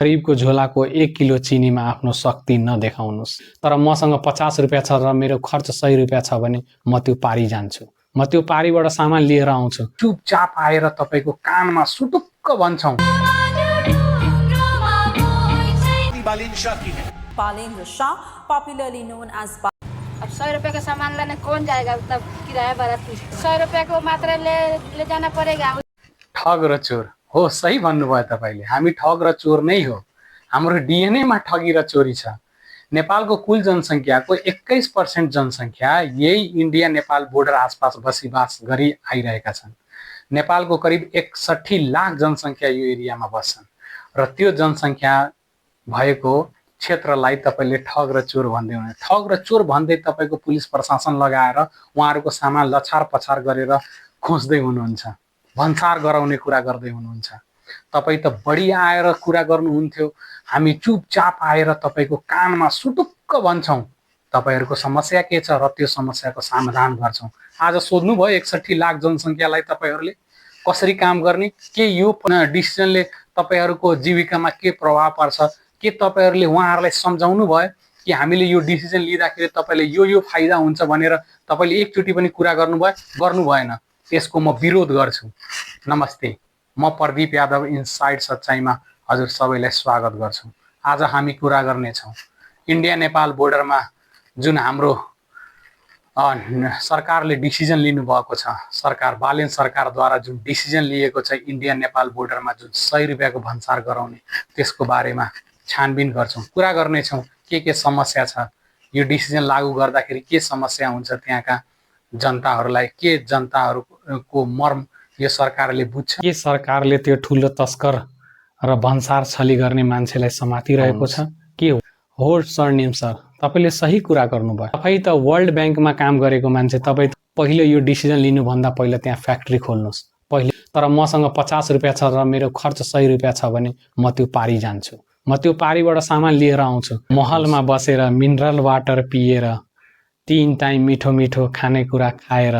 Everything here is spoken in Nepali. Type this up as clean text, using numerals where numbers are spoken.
गरिबको झोलाको 1 किलो चिनीमा आफ्नो शक्ति नदेखाउनुहोस्। तर मसँग 50 रुपियाँ छ र मेरो खर्च 100 रुपियाँ छ भने म त्यो पारी जान्छु। म त्यो पारीबाट सामान लिएर आउँछु। चुपचाप आएर तपाईको कानमा सुटुक्क भन्छौँ। Balendra Shah, popularly known as अब 100 रुपये का सामान लेने कौन जाएगा उतना किराया भाड़ा 100 रुपये को मात्र ले जाना पड़ेगा। ठग र चोर हो, सही भन्नुभयो तपाईले। हामी ठग र चोर नै हो। हाम्रो डीएनए मा ठगी र चोरी छ। नेपालको कुल जनसङ्ख्याको 21% जनसङ्ख्या यही इन्डिया नेपाल बोर्डर आसपास बसिबास गरी आइरहेका छन्। नेपालको करिब 61 लाख जनसङ्ख्या यो एरियामा बस्छन् र त्यो जनसङ्ख्या भएको क्षेत्रलाई तपाईले ठग र चोर भन्दै हुनुहुन्छ। ठग र चोर भन्दै तपाईको पुलिस प्रशासन लगाएर उहाँहरूको सामान लछार पछार गरेर खोज्दै हुनुहुन्छ, भन्सार गराउने कुरा गर्दै हुनुहुन्छ। तपाई त बढी आएर कुरा गर्नुहुन्थ्यो, हामी चुपचाप आएर तपाईको कानमा सुटुक्क भन्छौँ तपाईहरुको समस्या के छ र त्यो समस्याको समाधान गर्छौँ। आज सोध्नु भयो 61 लाख जनसङ्ख्यालाई तपाईहरुले कसरी काम गर्ने, के यो डिसिजनले तपाईहरुको जीविकामा के प्रभाव पर्छ, के तपाईहरुले उहाँहरुलाई सम्झाउनु भयो कि हामीले यो डिसिजन लिँदाखेरि तपाईले यो फाइदा हुन्छ भनेर तपाईले एकचोटी पनि कुरा गर्नु भएन। त्यसको म विरोध गर्छु। नमस्ते, म प्रदीप यादव इनसाइड सच्चाईमा हजुर सबैलाई स्वागत गर्छु। आज हामी कुरा गर्नेछौँ इन्डिया नेपाल बोर्डरमा जुन हाम्रो सरकारले डिसिजन लिनुभएको छ, सरकार बालेन सरकारद्वारा जुन डिसिजन लिएको छ इन्डिया नेपाल बोर्डरमा जुन 100 रुपियाँको भन्सार गराउने, त्यसको बारेमा छानबिन गर्छौँ, कुरा गर्नेछौँ के समस्या छ, यो डिसिजन लागू गर्दाखेरि के समस्या हुन्छ त्यहाँका जनताहरूलाई, के जनताहरूको मर्म यो सरकारले बुझ्छ, के सरकारले त्यो ठुलो तस्कर र भन्सार छली गर्ने मान्छेलाई समातिरहेको छ, के हो सरनेम सर तपाईले सही कुरा गर्नुभयो। तपाई त वर्ल्ड ब्याङ्कमा काम गरेको मान्छे, तपाई पहिले यो डिसिजन लिनुभन्दा पहिला त्यहाँ फ्याक्ट्री खोल्नुहोस् पहिले। तर मसँग 50 रुपियाँ छ र मेरो खर्च 100 रुपियाँ छ भने म त्यो पारी जान्छु। म त्यो पारीबाट सामान लिएर आउँछु। महलमा बसेर मिनरल वाटर पिएर 3 टाइम मिठो मिठो खानेकुरा खाएर